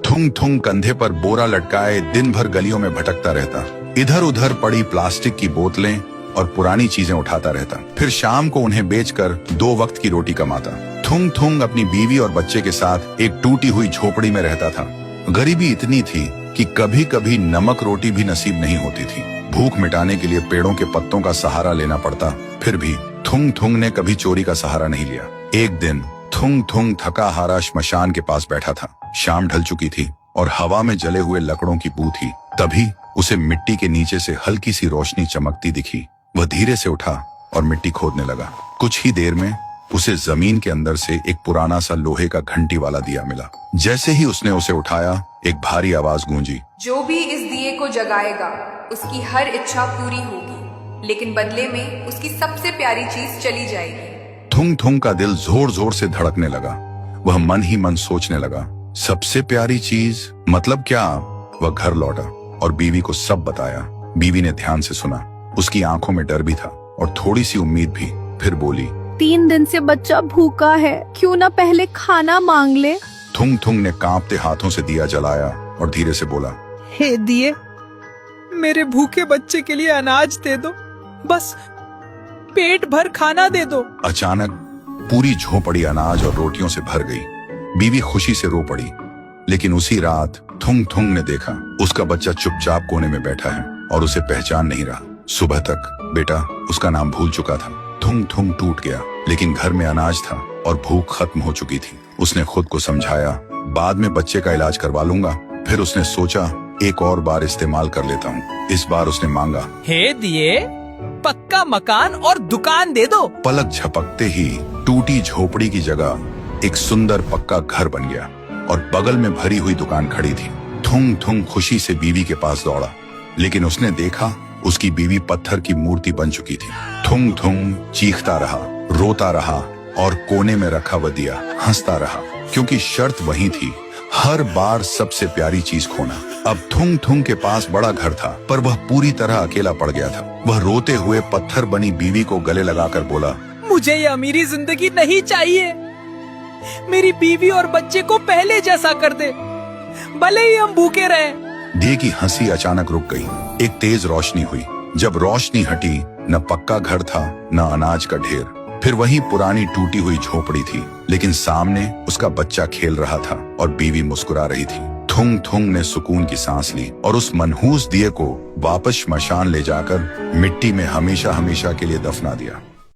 थुंग थुंग कंधे पर बोरा लटकाए दिन भर गलियों में भटकता रहता। इधर उधर पड़ी प्लास्टिक की बोतलें और पुरानी चीजें उठाता रहता। फिर शाम को उन्हें बेचकर 2 वक्त की रोटी कमाता। थुंग थुंग अपनी बीवी और बच्चे के साथ एक टूटी हुई झोपड़ी में रहता था। गरीबी इतनी थी कि कभी कभी नमक रोटी भी नसीब नहीं होती थी। भूख मिटाने के लिए पेड़ों के पत्तों का सहारा लेना पड़ता। फिर भी थुंग थुंग ने कभी चोरी का सहारा नहीं लिया। एक दिन थुंग थुंग थका हारा श्मशान के पास बैठा था। शाम ढल चुकी थी और हवा में जले हुए लकड़ों की बू थी। तभी उसे मिट्टी के नीचे से हल्की सी रोशनी चमकती दिखी। वह धीरे से उठा और मिट्टी खोदने लगा। कुछ ही देर में उसे जमीन के अंदर से एक पुराना सा लोहे का घंटी वाला दिया मिला। जैसे ही उसने उसे उठाया, एक भारी आवाज गूंजी, जो भी इस दिए को जगाएगा उसकी हर इच्छा पूरी होगी, लेकिन बदले में उसकी सबसे प्यारी चीज चली जाएगी। थुंग थुंग का दिल जोर जोर से धड़कने लगा। वह मन ही मन सोचने लगा, सबसे प्यारी चीज मतलब क्या? वह घर लौटा और बीवी को सब बताया। बीवी ने ध्यान से सुना। उसकी आंखों में डर भी था और थोड़ी सी उम्मीद भी। फिर बोली, 3 दिन से बच्चा भूखा है, क्यों ना पहले खाना मांग ले। थुंग थुंग ने कांपते हाथों से दिया जलाया और धीरे से बोला, हे दिए, मेरे भूखे बच्चे के लिए अनाज दे दो, बस पेट भर खाना दे दो। अचानक पूरी झोपड़ी अनाज और रोटियों से भर गई। बीवी खुशी से रो पड़ी। लेकिन उसी रात थुंग थुंग ने देखा उसका बच्चा चुपचाप कोने में बैठा है और उसे पहचान नहीं रहा। सुबह तक बेटा उसका नाम भूल चुका था। थुंग थुंग टूट गया, लेकिन घर में अनाज था और भूख खत्म हो चुकी थी। उसने खुद को समझाया, बाद में बच्चे का इलाज करवा लूंगा। फिर उसने सोचा, एक और बार इस्तेमाल कर लेता हूँ। इस बार उसने मांगा, हे दिए, पक्का मकान और दुकान दे दो। पलक झपकते ही टूटी झोपड़ी की जगह एक सुंदर पक्का घर बन गया और बगल में भरी हुई दुकान खड़ी थी। थुंग थुंग खुशी से बीवी के पास दौड़ा, लेकिन उसने देखा उसकी बीवी पत्थर की मूर्ति बन चुकी थी। थुंग थुंग चीखता रहा, रोता रहा और कोने में रखा वह दिया हंसता रहा, क्योंकि शर्त वही थी, हर बार सबसे प्यारी चीज खोना। अब थुंग थुंग के पास बड़ा घर था, पर वह पूरी तरह अकेला पड़ गया था। वह रोते हुए पत्थर बनी बीवी को गले लगाकर बोला, मुझे ये अमीरी जिंदगी नहीं चाहिए। मेरी बीवी और बच्चे को पहले जैसा कर दे, भले ही हम भूखे रहे। दिए की हंसी अचानक रुक गई। एक तेज रोशनी हुई। जब रोशनी हटी, न पक्का घर था न अनाज का ढेर। फिर वही पुरानी टूटी हुई झोपड़ी थी, लेकिन सामने उसका बच्चा खेल रहा था और बीवी मुस्कुरा रही थी। थुंग थुंग ने सुकून की सांस ली और उस मनहूस दिए को वापस श्मशान ले जाकर मिट्टी में हमेशा हमेशा के लिए दफना दिया।